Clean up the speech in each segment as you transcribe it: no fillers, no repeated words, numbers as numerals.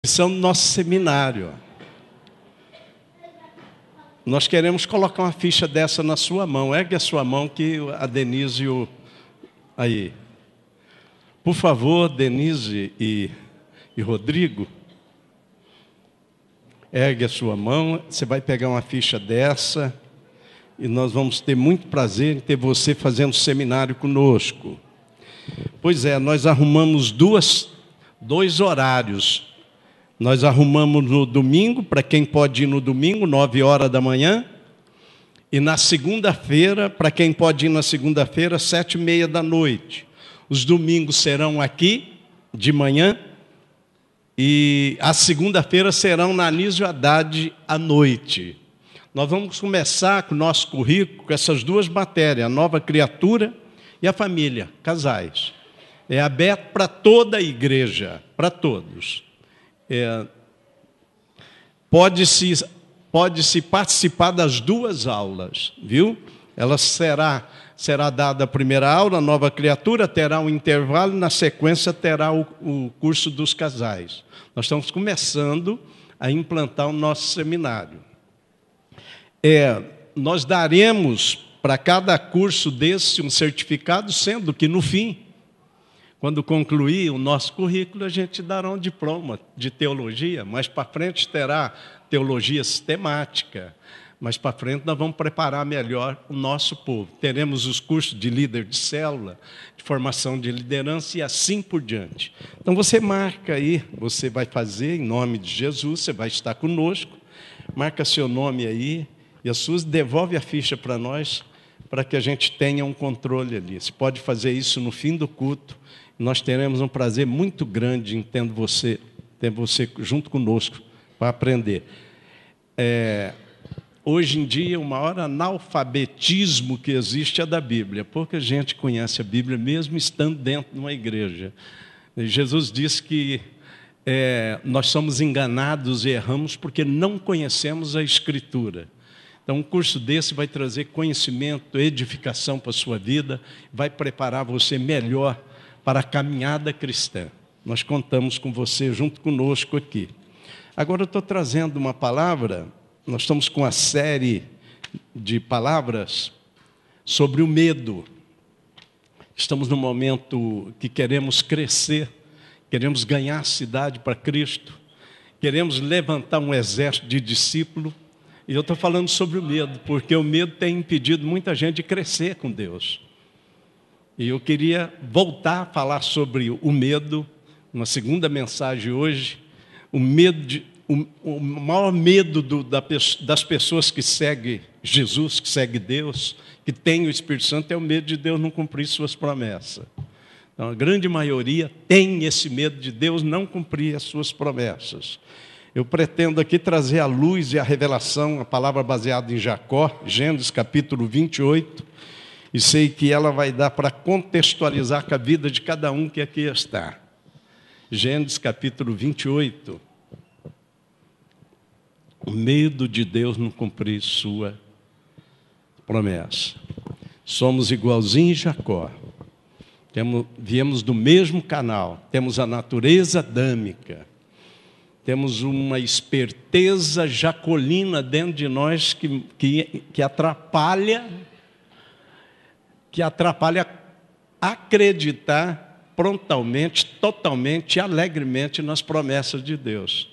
São do nosso seminário. Nós queremos colocar uma ficha dessa na sua mão. Ergue a sua mão que a Denise aí. Por favor, Denise e Rodrigo, ergue a sua mão. Você vai pegar uma ficha dessa e nós vamos ter muito prazer em ter você fazendo seminário conosco. Pois é, nós arrumamos dois horários. Nós arrumamos no domingo, para quem pode ir no domingo, 9 horas da manhã. E na segunda-feira, para quem pode ir na segunda-feira, 7h30 da noite. Os domingos serão aqui, de manhã. E a segunda-feira serão na Anísio Haddad, à noite. Nós vamos começar com o nosso currículo, com essas duas matérias, a nova criatura e a família, casais. É aberto para toda a igreja, para todos. Pode-se participar das duas aulas, viu? Ela será dada a primeira aula, a nova criatura, terá um intervalo, e na sequência terá o curso dos casais. Nós estamos começando a implantar o nosso seminário. Nós daremos para cada curso desse um certificado, sendo que no fim, quando concluir o nosso currículo, a gente dará um diploma de teologia. Mais para frente terá teologia sistemática. Mais para frente nós vamos preparar melhor o nosso povo. Teremos os cursos de líder de célula, de formação de liderança e assim por diante. Então você marca aí, você vai fazer em nome de Jesus, você vai estar conosco. Marca seu nome aí e a sua, devolve a ficha para nós, para que a gente tenha um controle ali. Você pode fazer isso no fim do culto. Nós teremos um prazer muito grande em ter você junto conosco para aprender. Hoje em dia, o maior analfabetismo que existe é da Bíblia. Pouca gente conhece a Bíblia, mesmo estando dentro de uma igreja. Jesus disse que nós somos enganados e erramos porque não conhecemos a Escritura. Então, um curso desse vai trazer conhecimento, edificação para a sua vida, vai preparar você melhor para a caminhada cristã. Nós contamos com você junto conosco aqui. Agora eu estou trazendo uma palavra, nós estamos com a série de palavras sobre o medo. Estamos num momento que queremos crescer, queremos ganhar a cidade para Cristo, queremos levantar um exército de discípulos, e eu estou falando sobre o medo, porque o medo tem impedido muita gente de crescer com Deus. E eu queria voltar a falar sobre o medo, uma segunda mensagem hoje. O maior medo das pessoas que seguem Jesus, que seguem Deus, que têm o Espírito Santo, é o medo de Deus não cumprir suas promessas. Então, a grande maioria tem esse medo de Deus não cumprir as suas promessas. Eu pretendo aqui trazer a luz e a revelação, a palavra baseada em Jacó, Gênesis capítulo 28, e sei que ela vai dar para contextualizar com a vida de cada um que aqui está. Gênesis capítulo 28. O medo de Deus não cumprir sua promessa. Somos igualzinhos a Jacó. Viemos do mesmo canal. Temos a natureza adâmica. Temos uma esperteza jacolina dentro de nós que atrapalha acreditar prontamente, totalmente e alegremente nas promessas de Deus.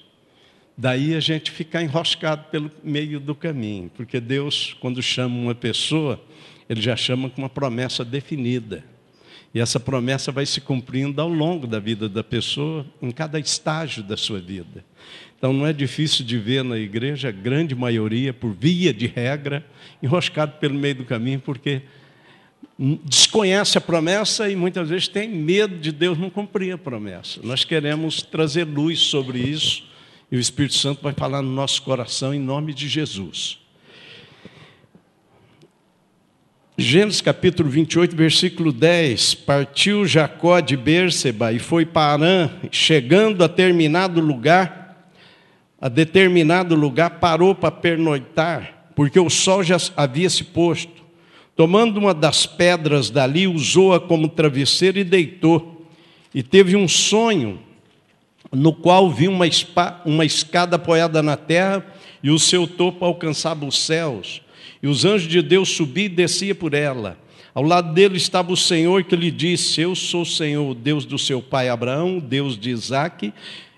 Daí a gente ficar enroscado pelo meio do caminho, porque Deus, quando chama uma pessoa, Ele já chama com uma promessa definida. E essa promessa vai se cumprindo ao longo da vida da pessoa, em cada estágio da sua vida. Então não é difícil de ver na igreja, a grande maioria, por via de regra, enroscado pelo meio do caminho, porque desconhece a promessa e muitas vezes tem medo de Deus não cumprir a promessa. Nós queremos trazer luz sobre isso e o Espírito Santo vai falar no nosso coração em nome de Jesus. Gênesis capítulo 28, versículo 10. Partiu Jacó de Bérseba e foi para Harã, chegando a determinado lugar, parou para pernoitar, porque o sol já havia se posto. Tomando uma das pedras dali, usou-a como travesseiro e deitou. E teve um sonho, no qual vi uma escada apoiada na terra, e o seu topo alcançava os céus, e os anjos de Deus subiam e desciam por ela. Ao lado dele estava o Senhor, que lhe disse: eu sou o Senhor, o Deus do seu pai Abraão, Deus de Isaque,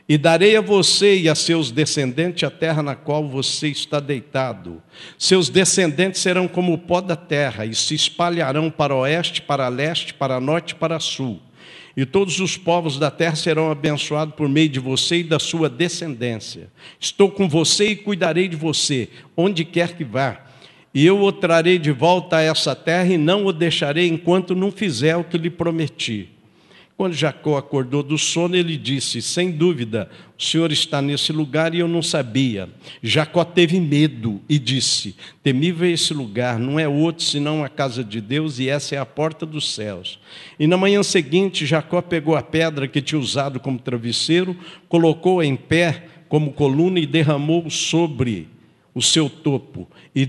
e darei a você e a seus descendentes a terra na qual você está deitado. Seus descendentes serão como o pó da terra, e se espalharão para oeste, para leste, para norte e para sul. E todos os povos da terra serão abençoados por meio de você e da sua descendência. Estou com você e cuidarei de você, onde quer que vá. E eu o trarei de volta a essa terra e não o deixarei enquanto não fizer o que lhe prometi. Quando Jacó acordou do sono, ele disse: sem dúvida, o Senhor está nesse lugar e eu não sabia. Jacó teve medo e disse: temível é esse lugar, não é outro senão a casa de Deus, e essa é a porta dos céus. E na manhã seguinte, Jacó pegou a pedra que tinha usado como travesseiro, colocou-a em pé como coluna e derramou sobre o seu topo, e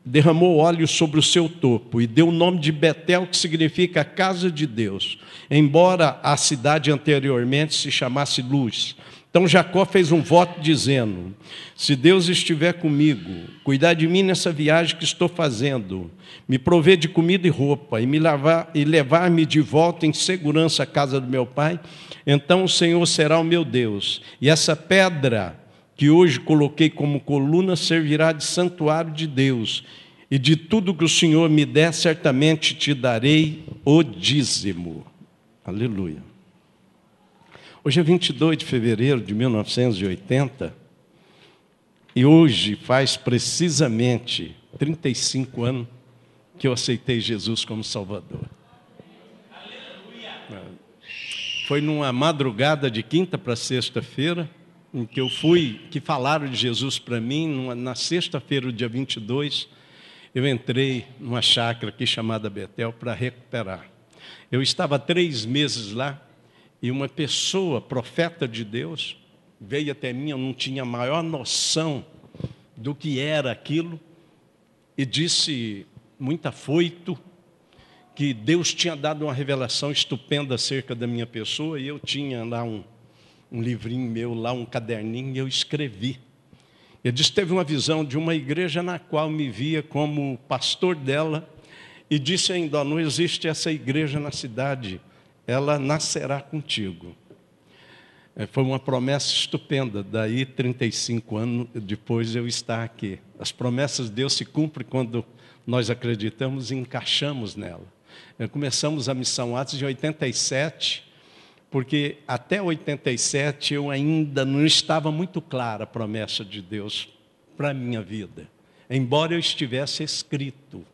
derramou óleo sobre o seu topo, e deu o nome de Betel, que significa casa de Deus, embora a cidade anteriormente se chamasse Luz. Então Jacó fez um voto dizendo: se Deus estiver comigo, cuidar de mim nessa viagem que estou fazendo, me prover de comida e roupa, e levar-me de volta em segurança à casa do meu pai, então o Senhor será o meu Deus, e essa pedra que hoje coloquei como coluna servirá de santuário de Deus, e de tudo que o Senhor me der, certamente te darei o dízimo. Aleluia. Hoje é 22 de fevereiro de 1980, e hoje faz precisamente 35 anos que eu aceitei Jesus como Salvador. Foi numa madrugada de quinta para sexta-feira, em que falaram de Jesus para mim. Na sexta-feira, dia 22, eu entrei numa chácara aqui chamada Betel para recuperar. Eu estava 3 meses lá, e uma pessoa, profeta de Deus, veio até mim. Eu não tinha a maior noção do que era aquilo, e disse, muito afoito, que Deus tinha dado uma revelação estupenda acerca da minha pessoa, e eu tinha lá um livrinho meu, lá um caderninho, e eu escrevi. Ele disse que teve uma visão de uma igreja na qual me via como pastor dela, e disse ainda: não existe essa igreja na cidade, ela nascerá contigo. Foi uma promessa estupenda. Daí 35 anos depois eu estar aqui. As promessas de Deus se cumprem quando nós acreditamos e encaixamos nela. Começamos a Missão Atos em 87, porque até 87 eu ainda não estava muito clara a promessa de Deus para a minha vida, embora eu estivesse escrito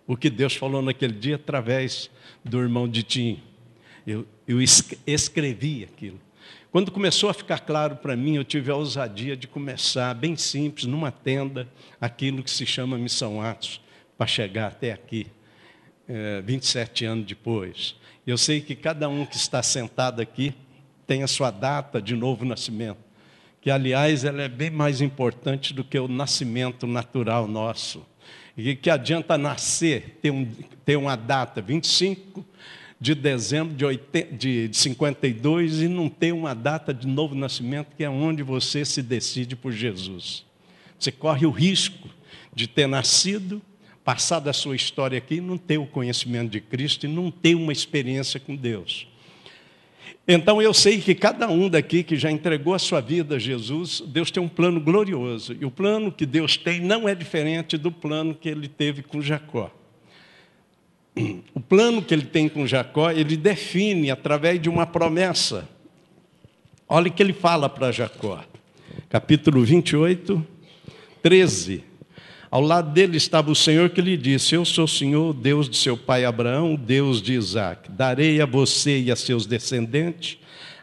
o que Deus falou naquele dia através do irmão Ditinho. Eu escrevi aquilo. Quando começou a ficar claro para mim, eu tive a ousadia de começar, bem simples, numa tenda, aquilo que se chama Missão Atos, para chegar até aqui, 27 anos depois. Eu sei que cada um que está sentado aqui tem a sua data de novo nascimento, que, aliás, ela é bem mais importante do que o nascimento natural nosso. E que adianta nascer, ter uma data, 25 de dezembro de 52, e não ter uma data de novo nascimento, que é onde você se decide por Jesus. Você corre o risco de ter nascido, passado a sua história aqui, e não ter o conhecimento de Cristo, e não ter uma experiência com Deus. Então eu sei que cada um daqui que já entregou a sua vida a Jesus, Deus tem um plano glorioso. E o plano que Deus tem não é diferente do plano que Ele teve com Jacó. O plano que Ele tem com Jacó, Ele define através de uma promessa. Olha o que Ele fala para Jacó. Capítulo 28, 13. Ao lado dele estava o Senhor, que lhe disse: eu sou o Senhor, Deus de seu pai Abraão, Deus de Isaque. Darei a você e a seus descendentes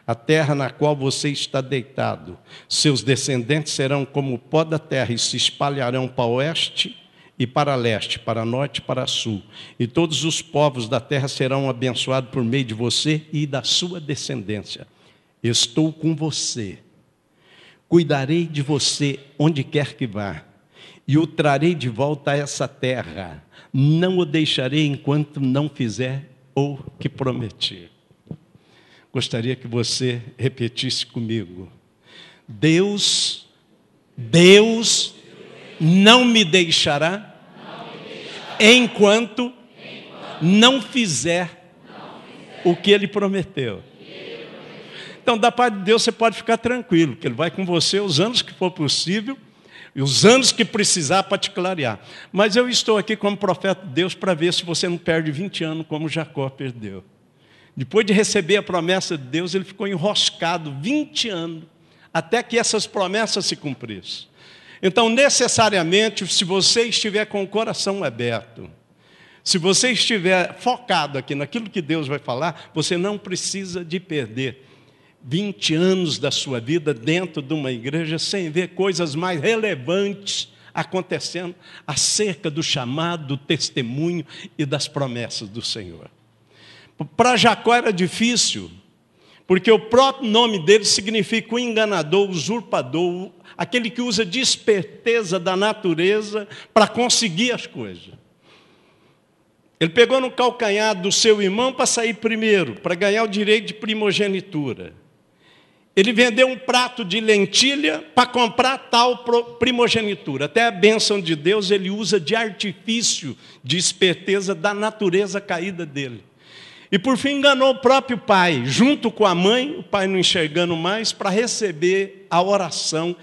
a terra na qual você está deitado. Seus descendentes serão como o pó da terra, e se espalharão para o oeste e para leste, para norte e para sul. E todos os povos da terra serão abençoados por meio de você e da sua descendência. Estou com você. Cuidarei de você onde quer que vá, e o trarei de volta a essa terra. Não o deixarei enquanto não fizer o que prometi. Gostaria que você repetisse comigo. Deus não me deixará enquanto não fizer o que Ele prometeu. Então, da parte de Deus, você pode ficar tranquilo, que Ele vai com você os anos que for possível e os anos que precisar para te clarear. Mas eu estou aqui como profeta de Deus para ver se você não perde 20 anos como Jacó perdeu. Depois de receber a promessa de Deus, ele ficou enroscado 20 anos, até que essas promessas se cumprissem. Então, necessariamente, se você estiver com o coração aberto, se você estiver focado aqui naquilo que Deus vai falar, você não precisa de perder 20 anos da sua vida dentro de uma igreja sem ver coisas mais relevantes acontecendo acerca do chamado, do testemunho e das promessas do Senhor. Para Jacó era difícil, porque o próprio nome dele significa o enganador, o usurpador, aquele que usa de esperteza da natureza para conseguir as coisas. Ele pegou no calcanhar do seu irmão para sair primeiro, para ganhar o direito de primogenitura. Ele vendeu um prato de lentilha para comprar tal primogenitura. Até a bênção de Deus ele usa de artifício, de esperteza da natureza caída dele. E por fim enganou o próprio pai, junto com a mãe, o pai não enxergando mais, para receber a oração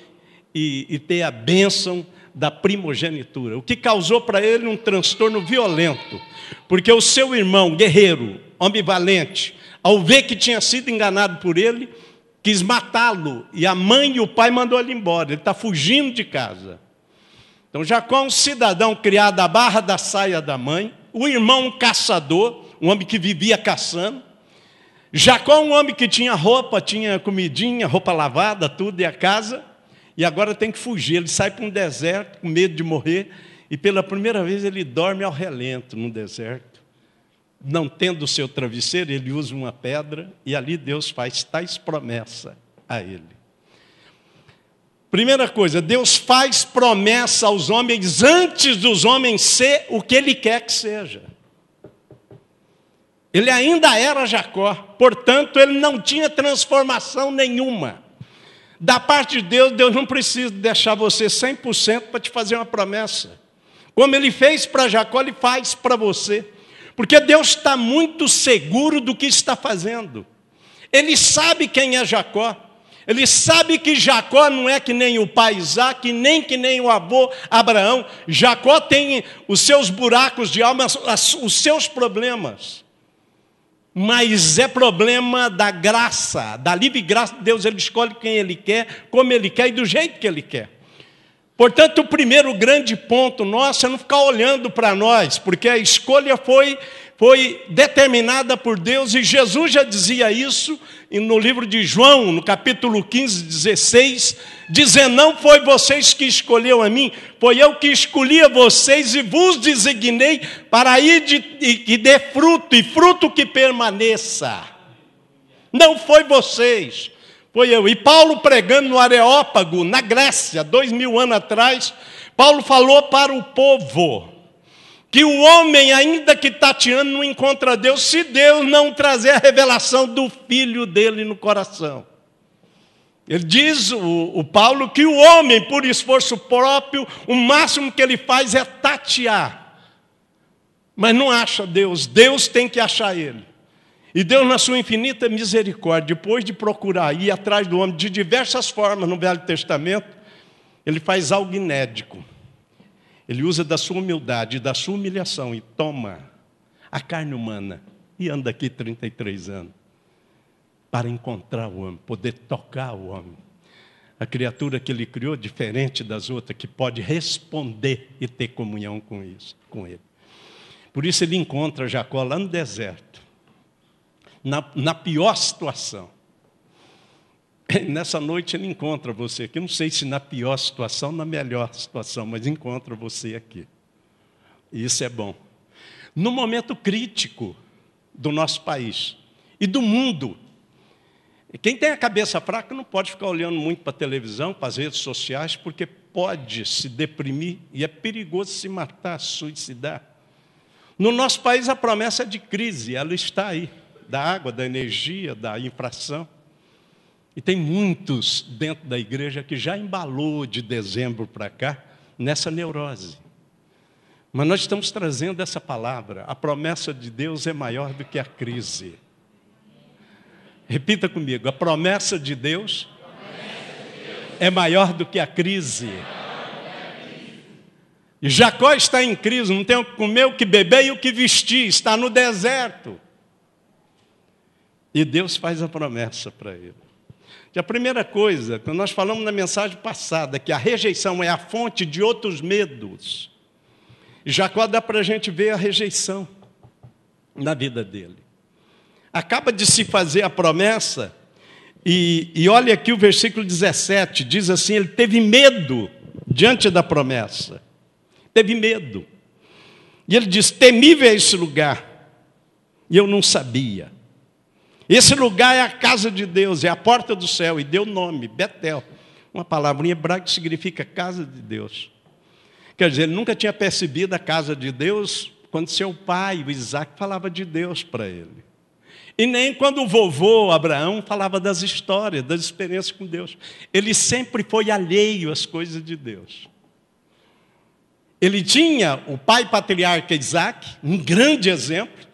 e ter a bênção da primogenitura. O que causou para ele um transtorno violento, porque o seu irmão, guerreiro, homem valente, ao ver que tinha sido enganado por ele, quis matá-lo, e a mãe e o pai mandou ele embora, ele está fugindo de casa. Então Jacó é um cidadão criado à barra da saia da mãe, o irmão um caçador, um homem que vivia caçando. Jacó um homem que tinha roupa, tinha comidinha, roupa lavada, tudo, e a casa, e agora tem que fugir. Ele sai para um deserto com medo de morrer, e pela primeira vez ele dorme ao relento no deserto. Não tendo o seu travesseiro, ele usa uma pedra, e ali Deus faz tais promessas a ele. Primeira coisa, Deus faz promessa aos homens antes dos homens ser o que Ele quer que seja. Ele ainda era Jacó, portanto, ele não tinha transformação nenhuma. Da parte de Deus, Deus não precisa deixar você 100% para te fazer uma promessa. Como Ele fez para Jacó, Ele faz para você. Porque Deus está muito seguro do que está fazendo. Ele sabe quem é Jacó. Ele sabe que Jacó não é que nem o pai Isaac, nem que nem o avô Abraão. Jacó tem os seus buracos de alma, os seus problemas. Mas é problema da graça, da livre graça de Deus. Ele escolhe quem Ele quer, como Ele quer e do jeito que Ele quer. Portanto, o primeiro grande ponto nosso é não ficar olhando para nós, porque a escolha foi determinada por Deus, e Jesus já dizia isso no livro de João, no capítulo 15, 16, dizendo: não foi vocês que escolheu a mim, foi eu que escolhi a vocês e vos designei para ir e dê fruto, e fruto que permaneça. Não foi vocês, foi eu. E Paulo, pregando no Areópago, na Grécia, 2000 anos atrás, Paulo falou para o povo que o homem, ainda que tateando, não encontra Deus, se Deus não trazer a revelação do Filho dele no coração. Ele diz, o Paulo, que o homem, por esforço próprio, o máximo que ele faz é tatear. Mas não acha Deus, Deus tem que achar ele. E Deus, na sua infinita misericórdia, depois de procurar ir atrás do homem de diversas formas no Velho Testamento, Ele faz algo inédito. Ele usa da sua humildade, da sua humilhação, e toma a carne humana, e anda aqui 33 anos, para encontrar o homem, poder tocar o homem. A criatura que Ele criou, diferente das outras, que pode responder e ter comunhão com Ele. Por isso Ele encontra Jacó lá no deserto, na pior situação. Nessa noite Ele encontra você aqui, não sei se na pior situação, na melhor situação, mas encontra você aqui. E isso é bom. No momento crítico do nosso país e do mundo, quem tem a cabeça fraca não pode ficar olhando muito para a televisão, para as redes sociais, porque pode se deprimir e é perigoso se matar, se suicidar. No nosso país a promessa é de crise, ela está aí. da água, da energia, da infração. E tem muitos dentro da igreja que já embalou de dezembro para cá nessa neurose. Mas nós estamos trazendo essa palavra. A promessa de Deus é maior do que a crise. Repita comigo, a promessa de Deus é maior do que a crise. E Jacó está em crise, não tem o que comer, o que beber e o que vestir, está no deserto. E Deus faz a promessa para ele. E a primeira coisa, que nós falamos na mensagem passada, que a rejeição é a fonte de outros medos. E Jacó dá para a gente ver a rejeição na vida dele. Acaba de se fazer a promessa, e olha aqui o versículo 17, diz assim, ele teve medo diante da promessa. Teve medo. E ele diz, temível é esse lugar. E eu não sabia. Esse lugar é a casa de Deus, é a porta do céu, e deu nome, Betel. Uma palavrinha hebraica que significa casa de Deus. Quer dizer, ele nunca tinha percebido a casa de Deus quando seu pai, o Isaac, falava de Deus para ele. E nem quando o vovô Abraão falava das histórias, das experiências com Deus. Ele sempre foi alheio às coisas de Deus. Ele tinha o pai patriarca Isaac, um grande exemplo,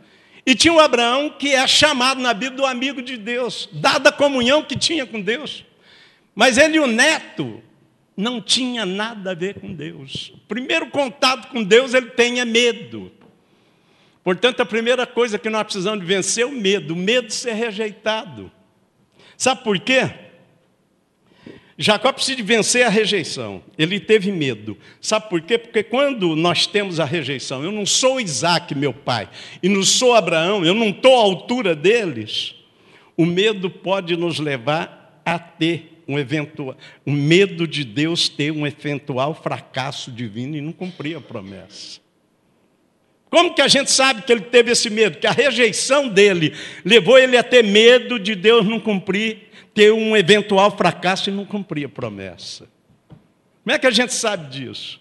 e tinha o Abraão, que é chamado na Bíblia do amigo de Deus, dada a comunhão que tinha com Deus. Mas ele e o neto não tinha nada a ver com Deus. O primeiro contato com Deus ele tem é medo. Portanto, a primeira coisa que nós precisamos de vencer é o medo de ser rejeitado. Sabe por quê? Jacó precisa de vencer a rejeição. Ele teve medo. Sabe por quê? Porque quando nós temos a rejeição, eu não sou Isaac, meu pai, e não sou Abraão, eu não estou à altura deles, o medo pode nos levar a ter o medo de Deus ter um eventual fracasso divino e não cumprir a promessa. Como que a gente sabe que ele teve esse medo? Que a rejeição dele levou ele a ter medo de Deus não cumprir, ter um eventual fracasso e não cumprir a promessa. Como é que a gente sabe disso?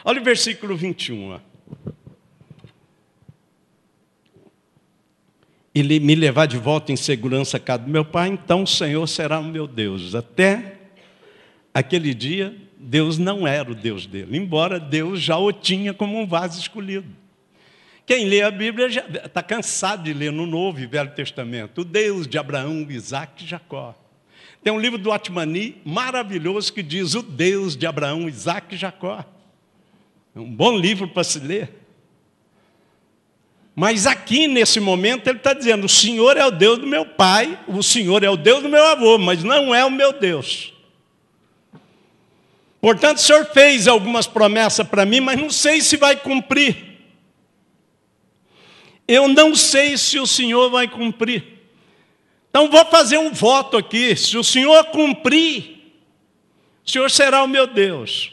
Olha o versículo 21. E me levar de volta em segurança à casa do meu pai, então o Senhor será o meu Deus. Até aquele dia, Deus não era o Deus dele, embora Deus já o tinha como um vaso escolhido. Quem lê a Bíblia já está cansado de ler no Novo e Velho Testamento. O Deus de Abraão, Isaac e Jacó. Tem um livro do Atmani maravilhoso que diz o Deus de Abraão, Isaac e Jacó. É um bom livro para se ler. Mas aqui, nesse momento, ele está dizendo, o Senhor é o Deus do meu pai, o Senhor é o Deus do meu avô, mas não é o meu Deus. Portanto, o Senhor fez algumas promessas para mim, mas não sei se vai cumprir. Eu não sei se o Senhor vai cumprir. Então, vou fazer um voto aqui. Se o Senhor cumprir, o Senhor será o meu Deus.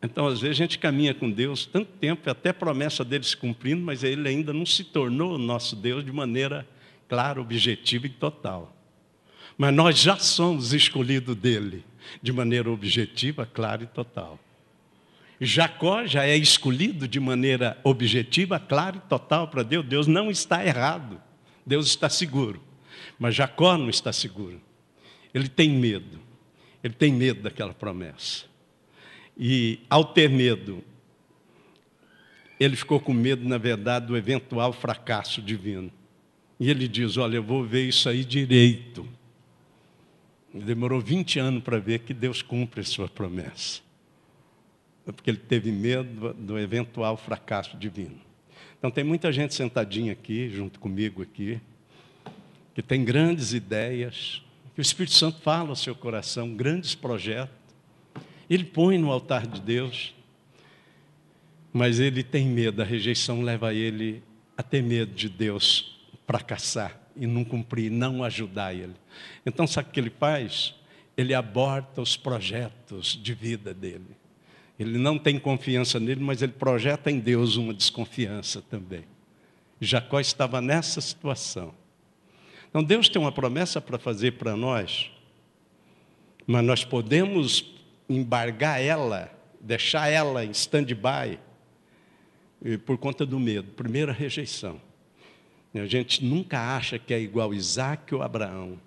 Então, às vezes, a gente caminha com Deus tanto tempo, até a promessa dele se cumprindo, mas ele ainda não se tornou o nosso Deus de maneira clara, objetiva e total. Mas nós já somos escolhidos dele de maneira objetiva, clara e total. Jacó já é escolhido de maneira objetiva, clara e total para Deus. Deus não está errado. Deus está seguro. Mas Jacó não está seguro. Ele tem medo. Ele tem medo daquela promessa. E, ao ter medo, ele ficou com medo, na verdade, do eventual fracasso divino. E ele diz, olha, eu vou ver isso aí direito. Ele demorou 20 anos para ver que Deus cumpre a sua promessa. Porque ele teve medo do eventual fracasso divino. Então, tem muita gente sentadinha aqui, junto comigo aqui, que tem grandes ideias, que o Espírito Santo fala ao seu coração, grandes projetos. Ele põe no altar de Deus, mas ele tem medo, a rejeição leva ele a ter medo de Deus fracassar e não cumprir, não ajudar ele. Então, sabe o que ele faz? Ele aborta os projetos de vida dele. Ele não tem confiança nele, mas ele projeta em Deus uma desconfiança também. Jacó estava nessa situação. Então, Deus tem uma promessa para fazer para nós, mas nós podemos embargar ela, deixar ela em stand-by, por conta do medo. Primeiro, a rejeição. A gente nunca acha que é igual Isaac ou Abraão.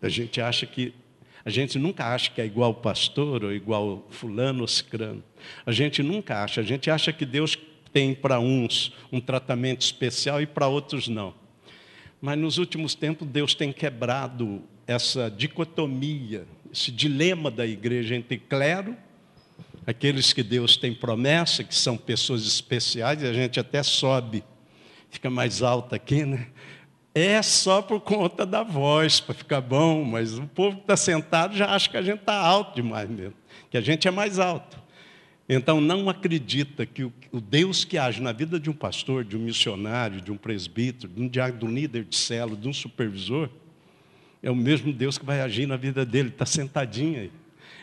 A gente nunca acha que é igual o pastor ou igual fulano ou cicrano. A gente nunca acha. A gente acha que Deus tem para uns um tratamento especial e para outros não. Mas nos últimos tempos Deus tem quebrado essa dicotomia, esse dilema da igreja entre clero, aqueles que Deus tem promessa, que são pessoas especiais, e a gente até sobe, fica mais alto aqui, né? É só por conta da voz, para ficar bom, mas o povo que está sentado já acha que a gente está alto demais mesmo, que a gente é mais alto. Então não acredita que o Deus que age na vida de um pastor, de um missionário, de um presbítero, de um diácono, de um líder de célula, de um supervisor, é o mesmo Deus que vai agir na vida dele, está sentadinho aí.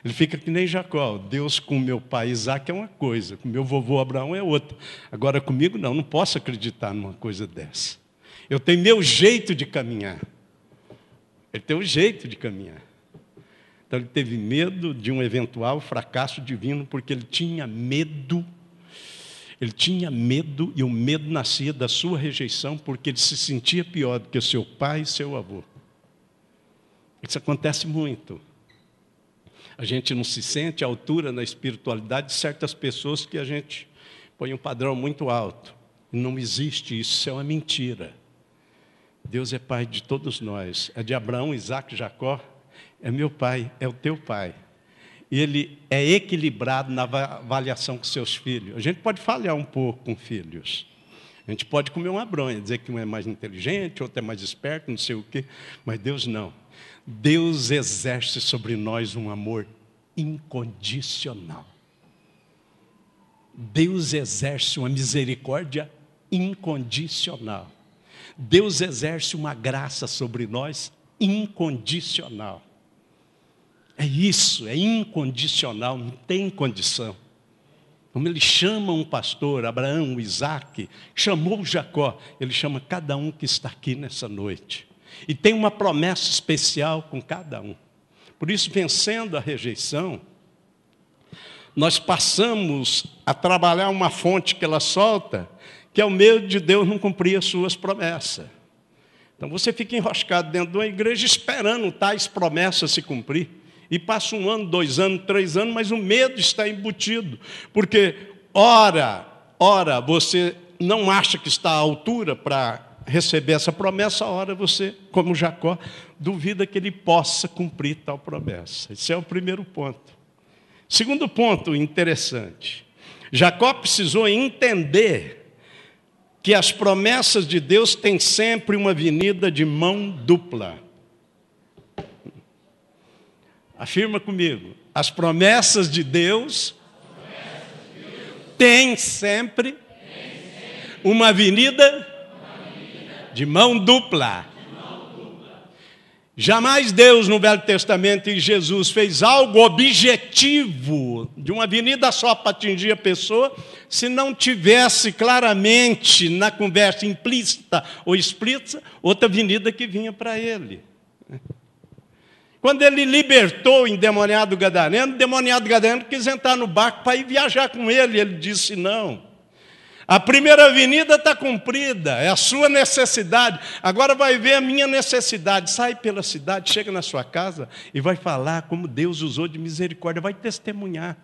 Ele fica que nem Jacó. Deus com meu pai Isaac é uma coisa, com meu vovô Abraão é outra. Agora comigo não posso acreditar numa coisa dessa. Eu tenho meu jeito de caminhar. Ele tem o jeito de caminhar. Então ele teve medo de um eventual fracasso divino, porque ele tinha medo. Ele tinha medo, e o medo nascia da sua rejeição, porque ele se sentia pior do que o seu pai e seu avô. Isso acontece muito. A gente não se sente à altura na espiritualidade de certas pessoas que a gente põe um padrão muito alto. Não existe isso, isso é uma mentira. Deus é pai de todos nós. É de Abraão, Isaac, Jacó. É meu pai, é o teu pai. E ele é equilibrado na avaliação com seus filhos. A gente pode falhar um pouco com filhos. A gente pode comer uma bronha, dizer que um é mais inteligente, outro é mais esperto, não sei o quê. Mas Deus não. Deus exerce sobre nós um amor incondicional. Deus exerce uma misericórdia incondicional. Deus exerce uma graça sobre nós incondicional. É isso, é incondicional, não tem condição. Como ele chama um pastor, Abraão, Isaac, chamou Jacó, ele chama cada um que está aqui nessa noite. E tem uma promessa especial com cada um. Por isso, vencendo a rejeição, nós passamos a trabalhar uma fonte que ela solta, que é o medo de Deus não cumprir as suas promessas. Então você fica enroscado dentro de uma igreja esperando tais promessas se cumprir. E passa 1 ano, 2 anos, 3 anos, mas o medo está embutido. Porque, ora, você não acha que está à altura para receber essa promessa, ora você, como Jacó, duvida que ele possa cumprir tal promessa. Esse é o primeiro ponto. Segundo ponto interessante. Jacó precisou entender que as promessas de Deus têm sempre uma avenida de mão dupla. Afirma comigo. As promessas de Deus têm sempre uma avenida de mão dupla. Jamais Deus no Velho Testamento e Jesus fez algo objetivo de uma avenida só para atingir a pessoa, se não tivesse claramente na conversa implícita ou explícita outra avenida que vinha para ele. Quando ele libertou o endemoniado gadareno quis entrar no barco para ir viajar com ele. Ele disse não. A primeira avenida está cumprida, é a sua necessidade. Agora vai ver a minha necessidade. Sai pela cidade, chega na sua casa e vai falar como Deus usou de misericórdia, vai testemunhar.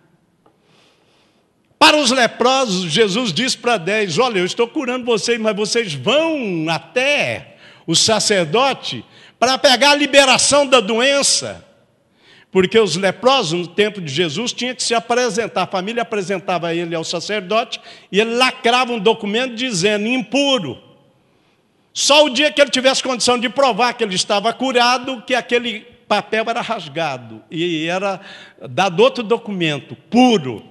Para os leprosos, Jesus disse para 10, olha, eu estou curando vocês, mas vocês vão até o sacerdote para pegar a liberação da doença. Porque os leprosos, no tempo de Jesus, tinham que se apresentar. A família apresentava ele ao sacerdote e ele lacrava um documento dizendo impuro. Só o dia que ele tivesse condição de provar que ele estava curado, que aquele papel era rasgado e era dado outro documento, puro.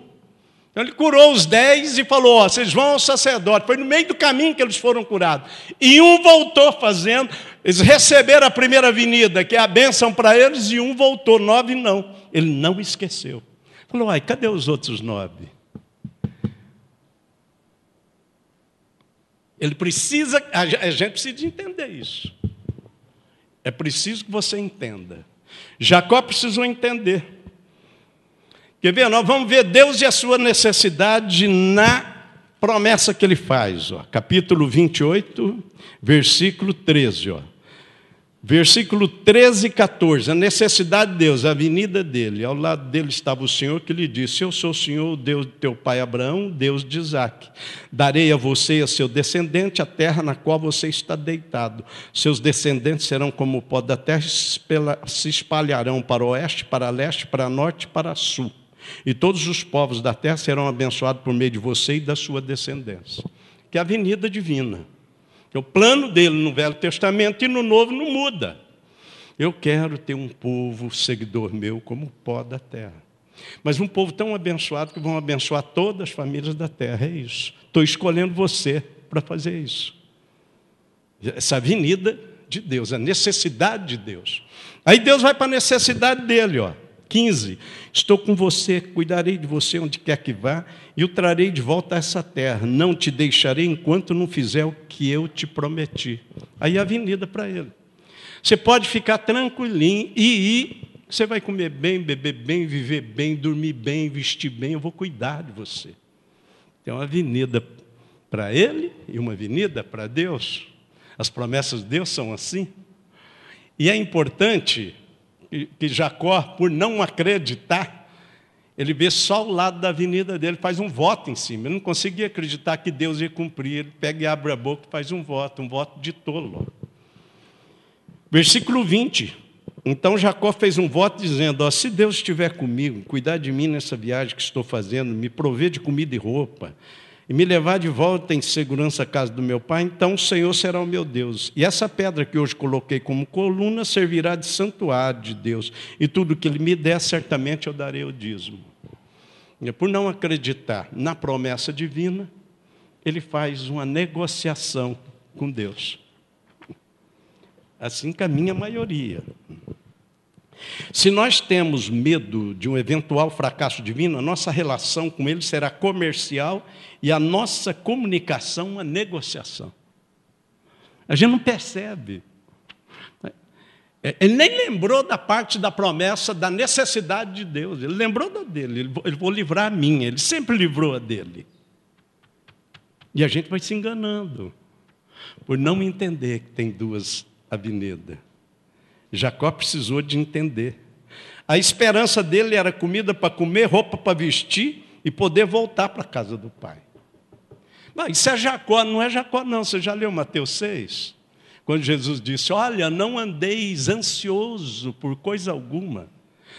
Então ele curou os 10 e falou, ó, vocês vão ao sacerdote. Foi no meio do caminho que eles foram curados. E um voltou fazendo, eles receberam a primeira avenida, que é a bênção para eles, e um voltou, 9 não. Ele não esqueceu. Falou, ai, cadê os outros 9? Ele precisa, a gente precisa entender isso. É preciso que você entenda. Jacó precisou entender. Quer ver? Nós vamos ver Deus e a sua necessidade na promessa que ele faz, capítulo 28, versículo 13. Versículo 13 e 14, a necessidade de Deus, a avenida dele. Ao lado dele estava o Senhor que lhe disse: eu sou o Senhor, o Deus de teu pai Abraão, Deus de Isaque. Darei a você e a seu descendente a terra na qual você está deitado. Seus descendentes serão como o pó da terra, se espalharão para o oeste, para leste, para norte e para sul. E todos os povos da terra serão abençoados por meio de você e da sua descendência. Que é a avenida divina. O plano dele no Velho Testamento e no Novo não muda. Eu quero ter um povo seguidor meu como o pó da terra. Mas um povo tão abençoado que vão abençoar todas as famílias da terra. É isso. Estou escolhendo você para fazer isso. Essa avenida de Deus, a necessidade de Deus. Aí Deus vai para a necessidade dele, 15. Estou com você, cuidarei de você onde quer que vá e o trarei de volta a essa terra. Não te deixarei enquanto não fizer o que eu te prometi. Aí a avenida para ele. Você pode ficar tranquilinho e ir. Você vai comer bem, beber bem, viver bem, dormir bem, vestir bem. Eu vou cuidar de você. Tem uma avenida para ele e uma avenida para Deus. As promessas de Deus são assim. E é importante que Jacó, por não acreditar, ele vê só o lado da avenida dele, faz um voto em cima. Ele não conseguia acreditar que Deus ia cumprir. Ele pega e abre a boca e faz um voto de tolo. Versículo 20. Então Jacó fez um voto dizendo: se Deus estiver comigo, cuidar de mim nessa viagem que estou fazendo, me prover de comida e roupa, e me levar de volta em segurança à casa do meu pai, então o Senhor será o meu Deus. E essa pedra que hoje coloquei como coluna servirá de santuário de Deus. E tudo que ele me der, certamente eu darei o dízimo. E por não acreditar na promessa divina, ele faz uma negociação com Deus. Assim caminha a maioria. Se nós temos medo de um eventual fracasso divino, a nossa relação com ele será comercial e a nossa comunicação uma negociação. A gente não percebe. Ele nem lembrou da parte da promessa, da necessidade de Deus. Ele lembrou da dele. Ele vou livrar a minha. Ele sempre livrou a dele. E a gente vai se enganando por não entender que tem duas avenidas. Jacó precisou de entender. A esperança dele era comida para comer, roupa para vestir e poder voltar para a casa do pai. Mas isso é Jacó, não é Jacó não. Você já leu Mateus 6? Quando Jesus disse: olha, não andeis ansioso por coisa alguma.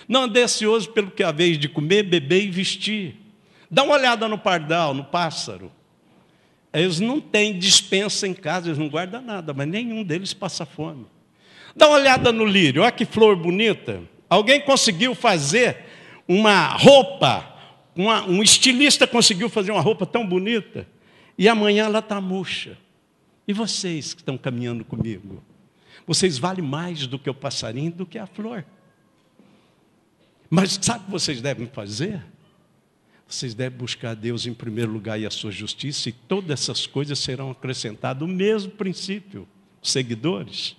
Não andeis ansioso pelo que haveis de comer, beber e vestir. Dá uma olhada no pardal, no pássaro. Eles não têm despensa em casa, eles não guardam nada, mas nenhum deles passa fome. Dá uma olhada no lírio, olha que flor bonita. Alguém conseguiu fazer uma roupa, um estilista conseguiu fazer uma roupa tão bonita, e amanhã ela está murcha. E vocês que estão caminhando comigo? Vocês valem mais do que o passarinho, do que a flor. Mas sabe o que vocês devem fazer? Vocês devem buscar Deus em primeiro lugar e a sua justiça, e todas essas coisas serão acrescentadas. O mesmo princípio, seguidores.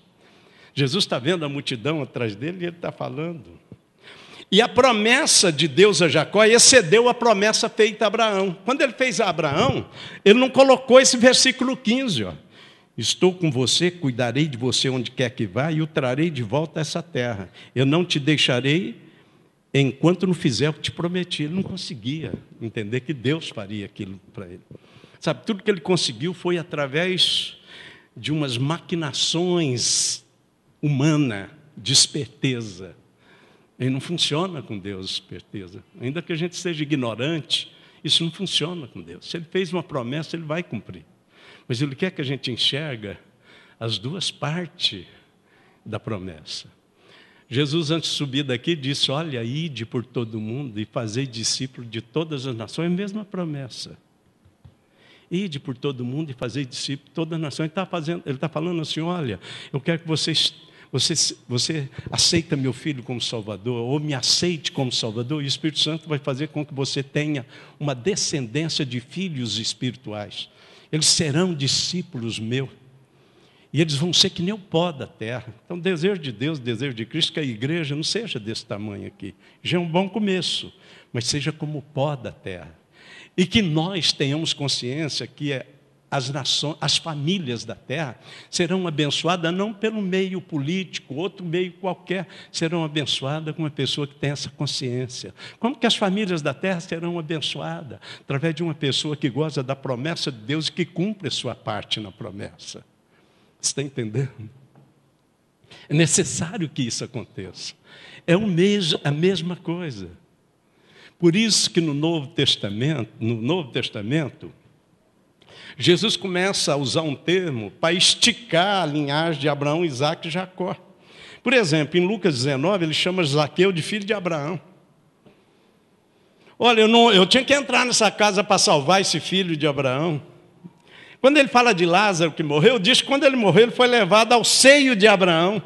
Jesus está vendo a multidão atrás dele e ele está falando. E a promessa de Deus a Jacó excedeu a promessa feita a Abraão. Quando ele fez a Abraão, ele não colocou esse versículo 15. Estou com você, cuidarei de você onde quer que vá e o trarei de volta a essa terra. Eu não te deixarei enquanto não fizer o que te prometi. Ele não conseguia entender que Deus faria aquilo para ele. Sabe, tudo que ele conseguiu foi através de umas maquinações humana, de esperteza. Ele não funciona com Deus, esperteza. Ainda que a gente seja ignorante, isso não funciona com Deus. Se ele fez uma promessa, ele vai cumprir. Mas ele quer que a gente enxerga as duas partes da promessa. Jesus, antes de subir daqui, disse: olha, ide por todo mundo e fazei discípulos de todas as nações. É a mesma promessa. Ide por todo mundo e fazei discípulos de todas as nações. Ele está falando assim: olha, eu quero que você aceita meu filho como Salvador, ou me aceite como Salvador, e o Espírito Santo vai fazer com que você tenha uma descendência de filhos espirituais. Eles serão discípulos meus. E eles vão ser que nem o pó da terra. Então, o desejo de Deus, o desejo de Cristo, que a igreja não seja desse tamanho aqui. Já é um bom começo, mas seja como o pó da terra. E que nós tenhamos consciência que as nações, as famílias da terra serão abençoadas não pelo meio político, outro meio qualquer, serão abençoadas com uma pessoa que tem essa consciência. Como que as famílias da terra serão abençoadas? Através de uma pessoa que goza da promessa de Deus e que cumpre a sua parte na promessa. Você está entendendo? É necessário que isso aconteça. É a mesma coisa. Por isso que no Novo Testamento, Jesus começa a usar um termo para esticar a linhagem de Abraão, Isaque e Jacó. Por exemplo, em Lucas 19, ele chama Zaqueu de filho de Abraão. Olha, eu tinha que entrar nessa casa para salvar esse filho de Abraão. Quando ele fala de Lázaro que morreu, diz que quando ele morreu, ele foi levado ao seio de Abraão.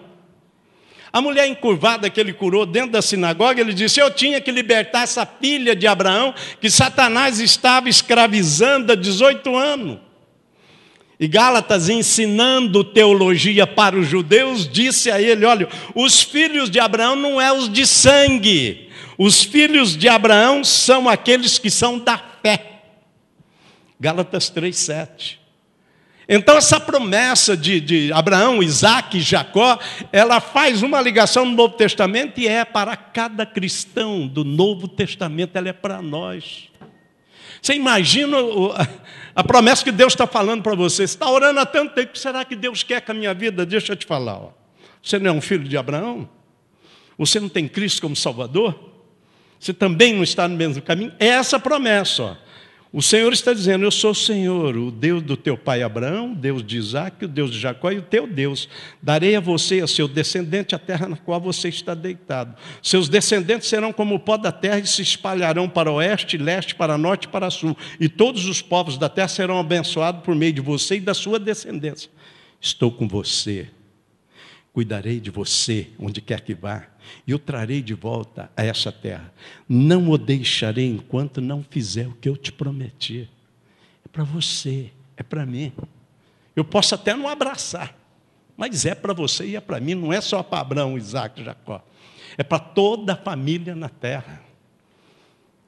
A mulher encurvada que ele curou dentro da sinagoga, ele disse, eu tinha que libertar essa filha de Abraão, que Satanás estava escravizando há 18 anos. E Gálatas, ensinando teologia para os judeus, disse a ele, olha, os filhos de Abraão não é os de sangue, os filhos de Abraão são aqueles que são da fé. Gálatas 3:7. Então essa promessa de Abraão, Isaque e Jacó, ela faz uma ligação no Novo Testamento e é para cada cristão do Novo Testamento, ela é para nós. Você imagina a promessa que Deus está falando para você? Você está orando há tanto tempo, será que Deus quer com a minha vida? Deixa eu te falar. Ó. Você não é um filho de Abraão? Você não tem Cristo como Salvador? Você também não está no mesmo caminho? É essa promessa, ó. O Senhor está dizendo, eu sou o Senhor, o Deus do teu pai Abraão, o Deus de Isaque, o Deus de Jacó e o teu Deus. Darei a você e a seu descendente a terra na qual você está deitado. Seus descendentes serão como o pó da terra e se espalharão para o oeste, leste, para norte e para sul. E todos os povos da terra serão abençoados por meio de você e da sua descendência. Estou com você. Cuidarei de você, onde quer que vá, e o trarei de volta a essa terra. Não o deixarei enquanto não fizer o que eu te prometi. É para você, é para mim. Eu posso até não abraçar, mas é para você e é para mim, não é só para Abraão, Isaque e Jacó. É para toda a família na terra.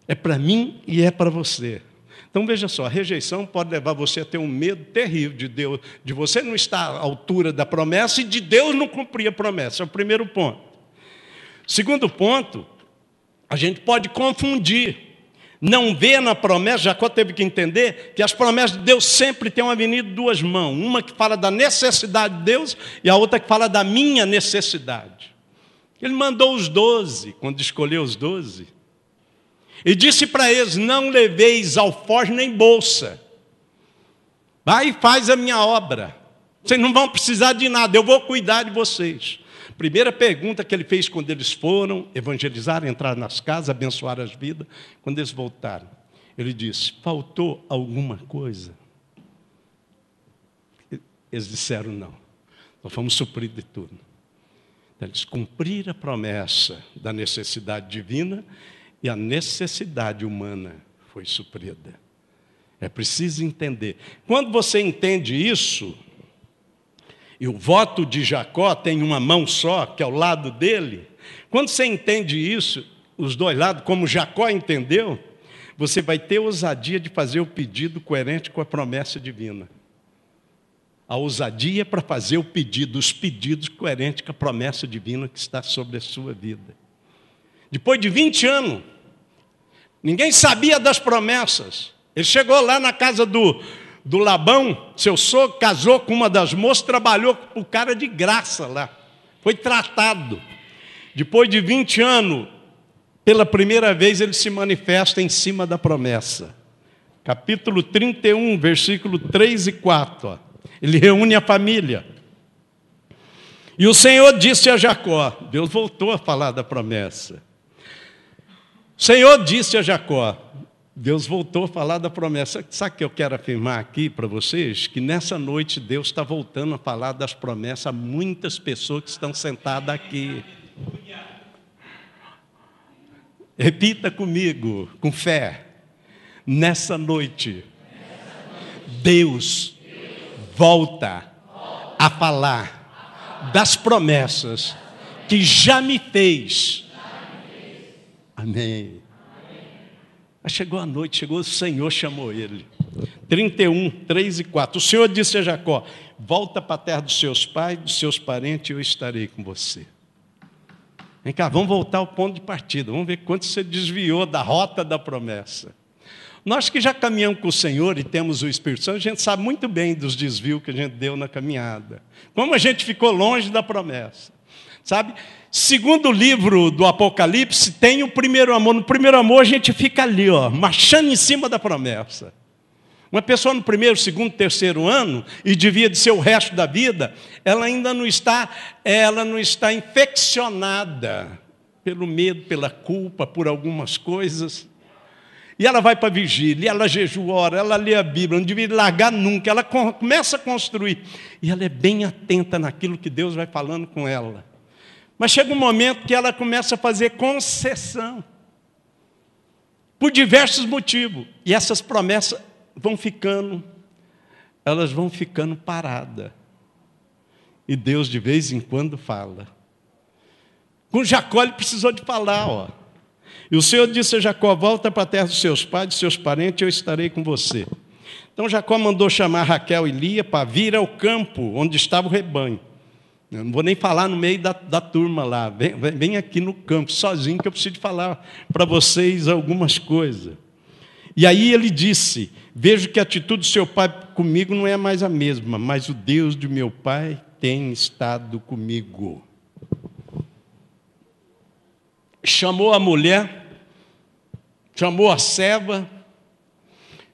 É para mim e é para você. Então, veja só, a rejeição pode levar você a ter um medo terrível de Deus, de você não estar à altura da promessa e de Deus não cumprir a promessa. É o primeiro ponto. Segundo ponto, a gente pode confundir. Não vê na promessa, Jacó teve que entender que as promessas de Deus sempre têm uma avenida de duas mãos. Uma que fala da necessidade de Deus e a outra que fala da minha necessidade. Ele mandou os 12, quando escolheu os 12. E disse para eles, não leveis alforje nem bolsa. Vai e faz a minha obra. Vocês não vão precisar de nada, eu vou cuidar de vocês. Primeira pergunta que ele fez quando eles foram evangelizar, entrar nas casas, abençoar as vidas. Quando eles voltaram, ele disse, faltou alguma coisa? Eles disseram não, nós fomos suprir de tudo. Então, eles cumpriram a promessa da necessidade divina e a necessidade humana foi suprida. É preciso entender. Quando você entende isso, e o voto de Jacó tem uma mão só, que é ao lado dele, quando você entende isso, os dois lados, como Jacó entendeu, você vai ter ousadia de fazer o pedido coerente com a promessa divina. A ousadia para fazer o pedido, os pedidos coerentes com a promessa divina que está sobre a sua vida. Depois de 20 anos, ninguém sabia das promessas. Ele chegou lá na casa do Labão, seu sogro, casou com uma das moças, trabalhou com o cara de graça lá. Foi tratado. Depois de 20 anos, pela primeira vez ele se manifesta em cima da promessa. Capítulo 31, versículo 3 e 4. Ó. Ele reúne a família. E o Senhor disse a Jacó, Deus voltou a falar da promessa. O Senhor disse a Jacó, Deus voltou a falar da promessa. Sabe o que eu quero afirmar aqui para vocês? Que nessa noite Deus está voltando a falar das promessas a muitas pessoas que estão sentadas aqui. Repita comigo, com fé. Nessa noite, Deus volta a falar das promessas que já me fez. Amém. Aí chegou a noite, chegou o Senhor, chamou ele. 31, 3 e 4. O Senhor disse a Jacó: volta para a terra dos seus pais, dos seus parentes, e eu estarei com você. Vem cá, vamos voltar ao ponto de partida. Vamos ver quanto você desviou da rota da promessa. Nós que já caminhamos com o Senhor e temos o Espírito Santo, a gente sabe muito bem dos desvios que a gente deu na caminhada. Como a gente ficou longe da promessa. Sabe? Segundo o livro do Apocalipse, tem o primeiro amor. No primeiro amor a gente fica ali, ó, marchando em cima da promessa. Uma pessoa no primeiro, segundo, terceiro ano, e devia de ser o resto da vida, ela ainda não está infeccionada pelo medo, pela culpa, por algumas coisas. E ela vai para a vigília, ela jejua, ora, ela lê a Bíblia, não devia largar nunca. Ela começa a construir. E ela é bem atenta naquilo que Deus vai falando com ela. Mas chega um momento que ela começa a fazer concessão. Por diversos motivos. E essas promessas elas vão ficando paradas. E Deus de vez em quando fala. Com Jacó ele precisou de falar, ó. E o Senhor disse a Jacó: volta para a terra dos seus pais, dos seus parentes, eu estarei com você. Então Jacó mandou chamar Raquel e Lia para vir ao campo onde estava o rebanho. Eu não vou nem falar no meio da turma lá. Vem aqui no campo, sozinho, que eu preciso falar para vocês algumas coisas. E aí ele disse: vejo que a atitude do seu pai comigo não é mais a mesma, mas o Deus de meu pai tem estado comigo. Chamou a mulher, chamou a serva,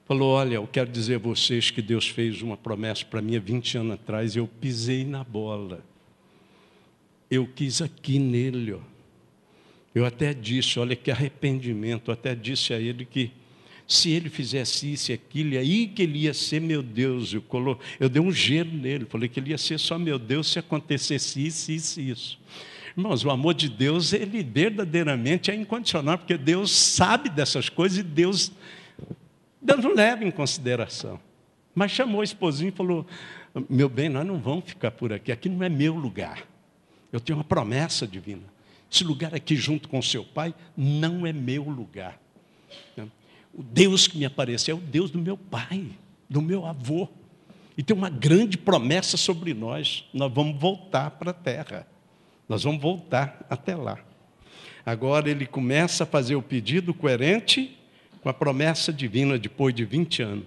falou: olha, eu quero dizer a vocês que Deus fez uma promessa para mim há 20 anos atrás, e eu pisei na bola. Eu quis aqui nele, ó. Eu até disse, olha que arrependimento, eu até disse a ele que se ele fizesse isso e aquilo, aí que ele ia ser meu Deus. Eu dei um gelo nele, falei que ele ia ser só meu Deus se acontecesse isso, isso e isso. Irmãos, o amor de Deus, ele verdadeiramente é incondicional, porque Deus sabe dessas coisas e Deus não leva em consideração. Mas chamou o esposinho e falou: meu bem, nós não vamos ficar por aqui, aqui não é meu lugar. Eu tenho uma promessa divina. Esse lugar aqui junto com o seu pai não é meu lugar. O Deus que me apareceu é o Deus do meu pai, do meu avô. E tem uma grande promessa sobre nós. Nós vamos voltar para a terra. Nós vamos voltar até lá. Agora ele começa a fazer o pedido coerente com a promessa divina depois de 20 anos.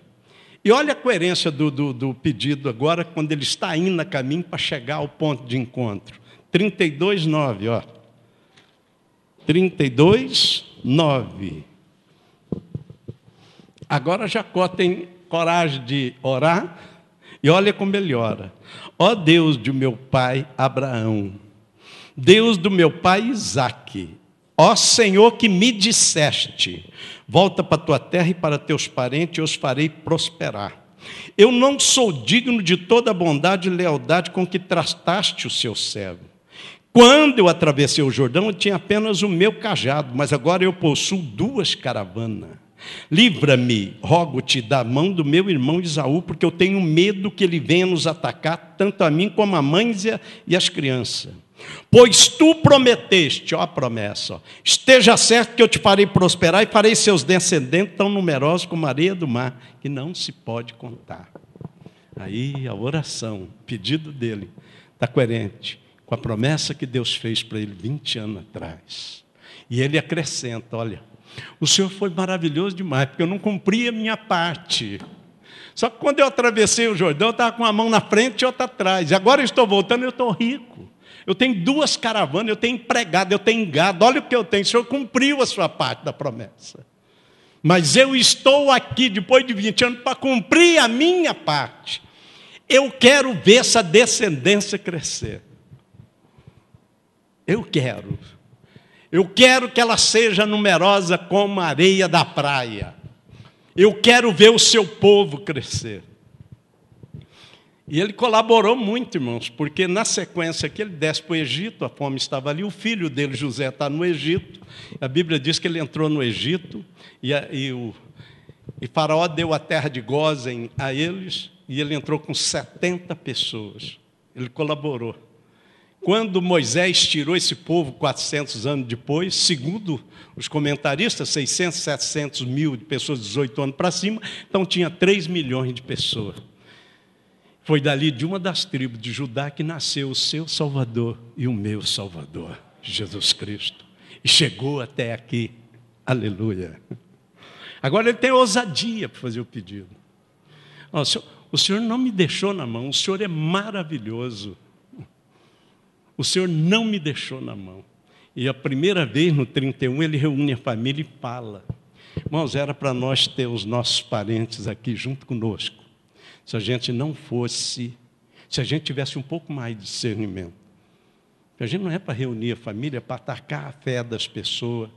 E olha a coerência do pedido agora, quando ele está indo a caminho para chegar ao ponto de encontro. 32, 9, ó. 32, 9. Agora Jacó tem coragem de orar, e olha como ele ora: ó Deus de meu pai Abraão, Deus do meu pai Isaque, ó Senhor que me disseste: volta para a tua terra e para teus parentes, eu os farei prosperar. Eu não sou digno de toda a bondade e lealdade com que trataste o seu servo. Quando eu atravessei o Jordão, eu tinha apenas o meu cajado, mas agora eu possuo 2 caravanas. Livra-me, rogo-te, da mão do meu irmão Esaú, porque eu tenho medo que ele venha nos atacar, tanto a mim como a mães e as crianças. Pois tu prometeste, ó a promessa, ó, esteja certo que eu te farei prosperar e farei seus descendentes tão numerosos como a areia do mar, que não se pode contar. Aí a oração, o pedido dele, está coerente com a promessa que Deus fez para ele 20 anos atrás. E ele acrescenta: olha, o Senhor foi maravilhoso demais, porque eu não cumpri a minha parte. Só que quando eu atravessei o Jordão, eu estava com uma mão na frente e outra atrás. E agora eu estou voltando e eu estou rico. Eu tenho 2 caravanas, eu tenho empregado, eu tenho gado. Olha o que eu tenho. O Senhor cumpriu a sua parte da promessa. Mas eu estou aqui, depois de 20 anos, para cumprir a minha parte. Eu quero ver essa descendência crescer. Eu quero que ela seja numerosa como a areia da praia. Eu quero ver o seu povo crescer. E ele colaborou muito, irmãos, porque na sequência que ele desce para o Egito, a fome estava ali, o filho dele, José, está no Egito. A Bíblia diz que ele entrou no Egito e Faraó deu a terra de Gósen a eles, e ele entrou com 70 pessoas. Ele colaborou. quando Moisés tirou esse povo 400 anos depois, segundo os comentaristas, 600, 700 mil de pessoas de 18 anos para cima, então tinha 3 milhões de pessoas. Foi dali de uma das tribos de Judá que nasceu o seu Salvador e o meu Salvador, Jesus Cristo. E chegou até aqui. Aleluia. Agora ele tem ousadia para fazer o pedido. O Senhor não me deixou na mão, o Senhor é maravilhoso. O Senhor não me deixou na mão. E a primeira vez, no 31, ele reúne a família e fala. Irmãos, era para nós ter os nossos parentes aqui junto conosco. Se a gente não fosse, se a gente tivesse um pouco mais de discernimento. A gente não é para reunir a família, é para atacar a fé das pessoas.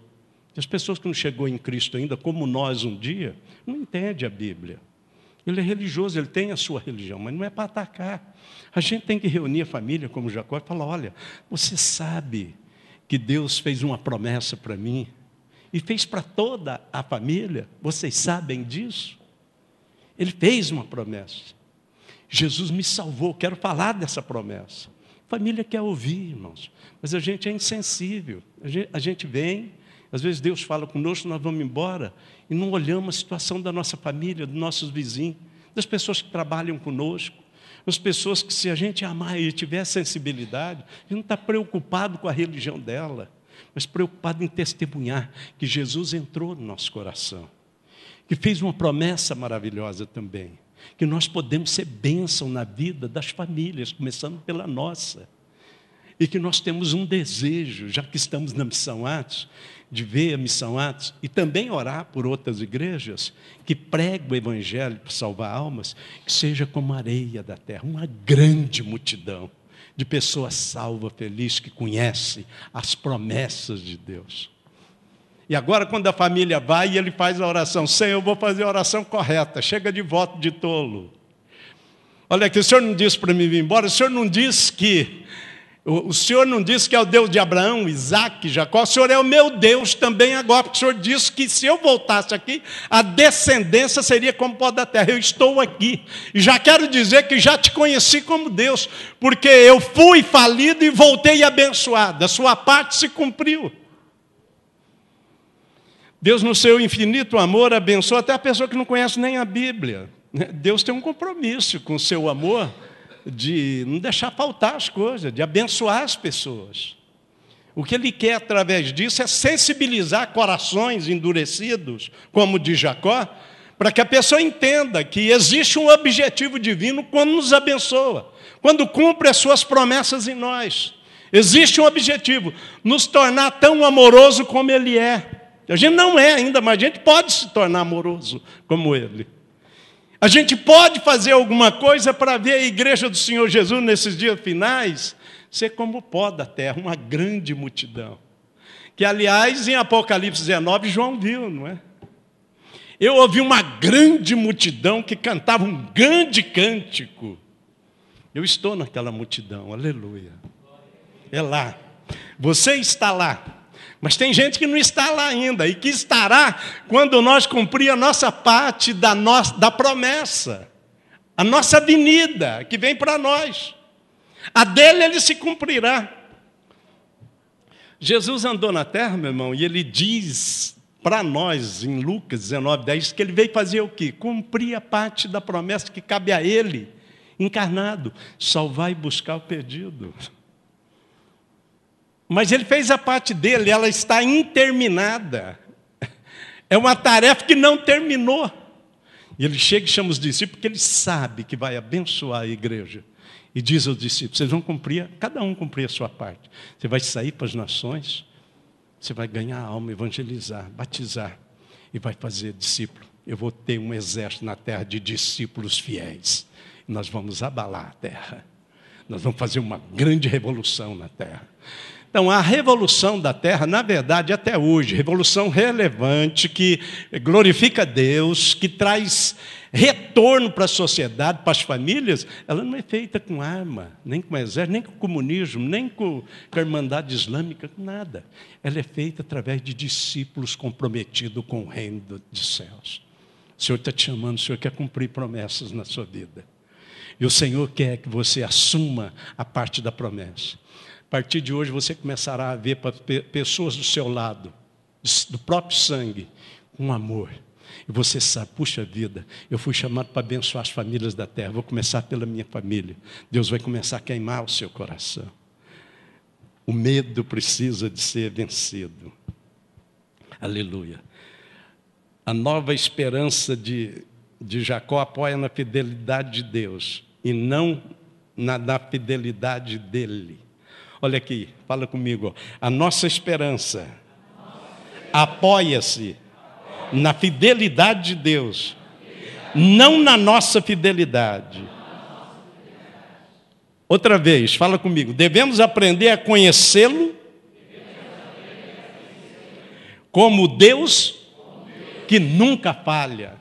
As pessoas que não chegou em Cristo ainda, como nós um dia, não entendem a Bíblia. Ele é religioso, ele tem a sua religião, mas não é para atacar. A gente tem que reunir a família, como Jacó, e falar, olha, você sabe que Deus fez uma promessa para mim, e fez para toda a família, vocês sabem disso? Ele fez uma promessa. Jesus me salvou, quero falar dessa promessa. A família quer ouvir, irmãos, mas a gente é insensível. A gente vem, às vezes Deus fala conosco, nós vamos embora, e não olhamos a situação da nossa família, dos nossos vizinhos, das pessoas que trabalham conosco, das pessoas que, se a gente amar e tiver sensibilidade, a gente não está preocupado com a religião dela, mas preocupado em testemunhar que Jesus entrou no nosso coração, que fez uma promessa maravilhosa também, que nós podemos ser bênção na vida das famílias, começando pela nossa, e que nós temos um desejo, já que estamos na Missão Atos, de ver a Missão Atos e também orar por outras igrejas que pregam o Evangelho para salvar almas, que seja como a areia da terra, uma grande multidão de pessoas salvas, felizes, que conhecem as promessas de Deus. E agora, quando a família vai e ele faz a oração, Senhor, eu vou fazer a oração correta, chega de voto de tolo. Olha aqui, o Senhor não disse para mim vir embora, o Senhor não disse que... O Senhor não disse que é o Deus de Abraão, Isaac, Jacó, o Senhor é o meu Deus também agora, porque o Senhor disse que se eu voltasse aqui, a descendência seria como pó da terra. Eu estou aqui, e já quero dizer que já te conheci como Deus, porque eu fui falido e voltei abençoado, a sua parte se cumpriu. Deus, no seu infinito amor, abençoa até a pessoa que não conhece nem a Bíblia. Deus tem um compromisso com o seu amor, de não deixar faltar as coisas, de abençoar as pessoas. O que Ele quer através disso é sensibilizar corações endurecidos, como o de Jacó, para que a pessoa entenda que existe um objetivo divino quando nos abençoa, quando cumpre as suas promessas em nós. Existe um objetivo, nos tornar tão amoroso como Ele é. A gente não é ainda, mas a gente pode se tornar amoroso como Ele. A gente pode fazer alguma coisa para ver a igreja do Senhor Jesus nesses dias finais ser como o pó da terra, uma grande multidão. Que, aliás, em Apocalipse 19, João viu, não é? Eu ouvi uma grande multidão que cantava um grande cântico. Eu estou naquela multidão, aleluia. É lá. Você está lá. Mas tem gente que não está lá ainda, e que estará quando nós cumprir a nossa parte da promessa, a nossa avenida que vem para nós. A dele ele se cumprirá. Jesus andou na terra, meu irmão, e ele diz para nós, em Lucas 19, 10, que ele veio fazer o quê? Cumprir a parte da promessa que cabe a ele, encarnado, salvar e buscar o perdido. Mas ele fez a parte dele, ela está interminada. É uma tarefa que não terminou. E ele chega e chama os discípulos, porque ele sabe que vai abençoar a igreja. E diz aos discípulos, vocês vão cumprir, cada um cumprir a sua parte. Você vai sair para as nações, você vai ganhar a alma, evangelizar, batizar, e vai fazer discípulo. Eu vou ter um exército na terra de discípulos fiéis. E nós vamos abalar a terra. Nós vamos fazer uma grande revolução na terra. Então, a revolução da terra, na verdade, até hoje, revolução relevante, que glorifica a Deus, que traz retorno para a sociedade, para as famílias, ela não é feita com arma, nem com exército, nem com comunismo, nem com a Irmandade Islâmica, nada. Ela é feita através de discípulos comprometidos com o reino dos céus. O Senhor está te chamando, o Senhor quer cumprir promessas na sua vida. E o Senhor quer que você assuma a parte da promessa. A partir de hoje você começará a ver pessoas do seu lado, do próprio sangue, com amor. E você sabe, puxa vida, eu fui chamado para abençoar as famílias da terra, vou começar pela minha família. Deus vai começar a queimar o seu coração. O medo precisa de ser vencido. Aleluia. A nova esperança de Jacó apoia na fidelidade de Deus e não na fidelidade dele. Olha aqui, fala comigo. A nossa esperança apoia-se na fidelidade de Deus, não na nossa fidelidade. Outra vez, fala comigo. Devemos aprender a conhecê-lo como Deus que nunca falha.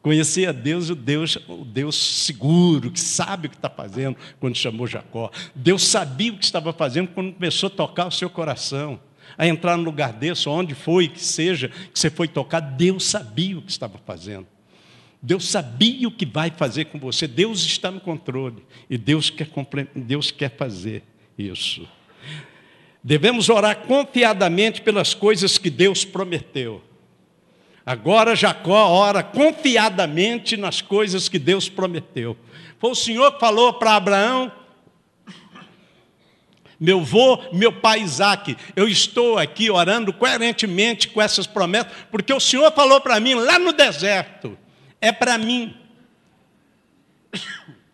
Conhecer a Deus, o Deus seguro, que sabe o que está fazendo quando chamou Jacó. Deus sabia o que estava fazendo quando começou a tocar o seu coração. A entrar no lugar desse, onde foi que seja, que você foi tocar, Deus sabia o que estava fazendo. Deus sabia o que vai fazer com você. Deus está no controle. E Deus quer fazer isso. Devemos orar confiadamente pelas coisas que Deus prometeu. Agora Jacó ora confiadamente nas coisas que Deus prometeu. Foi o Senhor que falou para Abraão: meu pai Isaque, eu estou aqui orando coerentemente com essas promessas, porque o Senhor falou para mim lá no deserto, é para mim.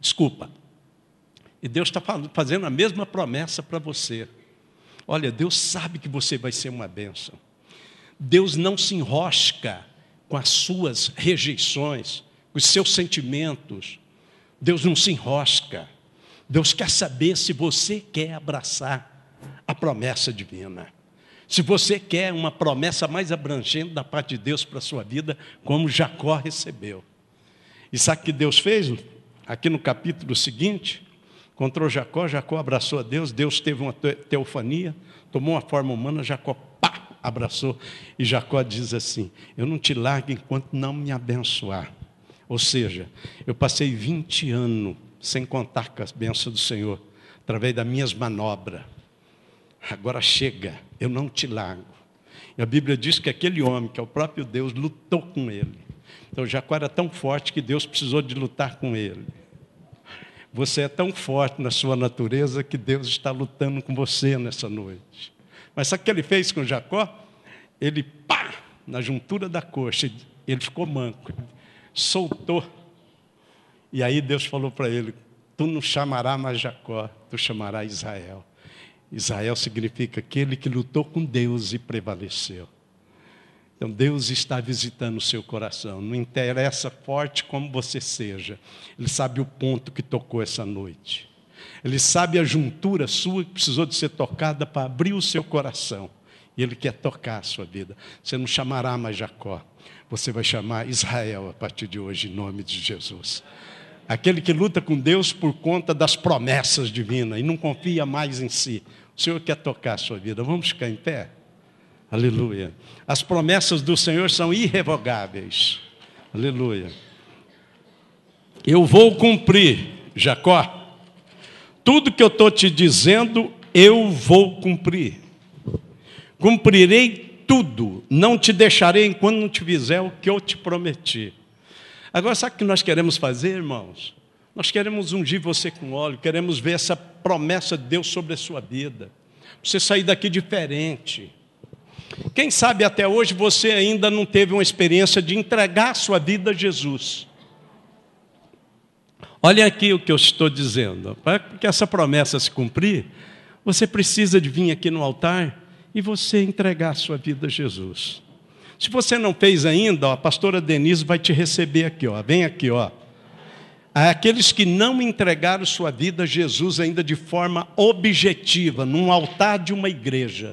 Desculpa. E Deus está fazendo a mesma promessa para você. Olha, Deus sabe que você vai ser uma bênção. Deus não se enrosca com as suas rejeições, com os seus sentimentos. Deus não se enrosca. Deus quer saber se você quer abraçar a promessa divina. Se você quer uma promessa mais abrangente da parte de Deus para a sua vida, como Jacó recebeu. E sabe o que Deus fez? Aqui no capítulo seguinte, encontrou Jacó, Jacó abraçou a Deus, Deus teve uma teofania, tomou uma forma humana, Jacó abraçou, e Jacó diz assim: eu não te largo enquanto não me abençoar. Ou seja, eu passei 20 anos sem contar com as bênçãos do Senhor, através das minhas manobras. Agora chega, eu não te largo. E a Bíblia diz que aquele homem, que é o próprio Deus, lutou com ele. Então Jacó era tão forte que Deus precisou de lutar com ele. Você é tão forte na sua natureza que Deus está lutando com você nessa noite. Mas sabe o que ele fez com Jacó? Ele, na juntura da coxa, ele ficou manco, soltou. E aí Deus falou para ele: tu não chamarás mais Jacó, tu chamarás Israel. Israel significa aquele que lutou com Deus e prevaleceu. Então Deus está visitando o seu coração. Não interessa forte como você seja. Ele sabe o ponto que tocou essa noite. Ele sabe a juntura sua que precisou de ser tocada para abrir o seu coração. E Ele quer tocar a sua vida. Você não chamará mais Jacó. Você vai chamar Israel a partir de hoje, em nome de Jesus. Aquele que luta com Deus por conta das promessas divinas e não confia mais em si. O Senhor quer tocar a sua vida. Vamos ficar em pé? Aleluia. As promessas do Senhor são irrevogáveis. Aleluia. Eu vou cumprir, Jacó. Tudo que eu estou te dizendo, eu vou cumprir. Cumprirei tudo. Não te deixarei enquanto não te fizer o que eu te prometi. Agora, sabe o que nós queremos fazer, irmãos? Nós queremos ungir você com óleo. Queremos ver essa promessa de Deus sobre a sua vida. Você sair daqui diferente. Quem sabe até hoje você ainda não teve uma experiência de entregar a sua vida a Jesus. Olha aqui o que eu estou dizendo. Para que essa promessa se cumprir, você precisa de vir aqui no altar e você entregar a sua vida a Jesus. Se você não fez ainda, a pastora Denise vai te receber aqui. Vem aqui. Aqueles que não entregaram sua vida a Jesus ainda de forma objetiva, num altar de uma igreja.